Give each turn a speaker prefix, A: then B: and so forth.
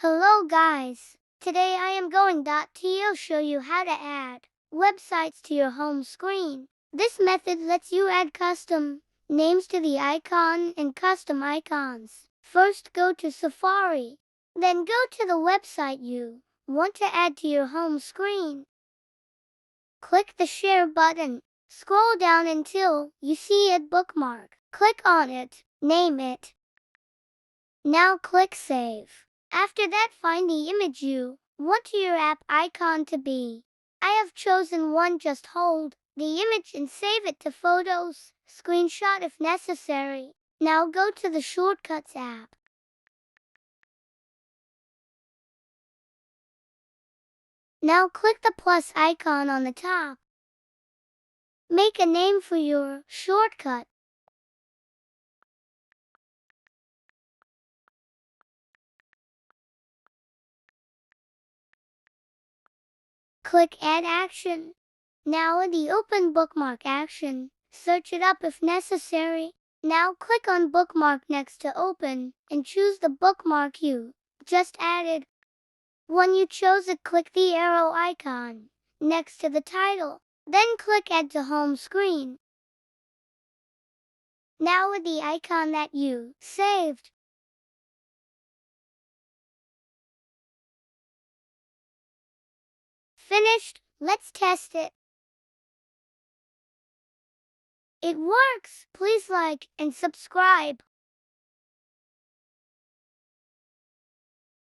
A: Hello guys! Today I am going to show you how to add websites to your home screen. This method lets you add custom names to the icon and custom icons. First go to Safari. Then go to the website you want to add to your home screen. Click the share button. Scroll down until you see a bookmark. Click on it. Name it. Now click Save. After that, find the image you want your app icon to be. I have chosen one. Just hold the image and save it to Photos, screenshot if necessary. Now go to the Shortcuts app. Now click the plus icon on the top. Make a name for your shortcut. Click Add Action. Now in the Open Bookmark action, search it up if necessary. Now click on Bookmark next to Open, and choose the bookmark you just added. When you chose it, click the arrow icon next to the title. Then click Add to Home Screen. Now with the icon that you saved. Finished. Let's test it. It works. Please like and subscribe.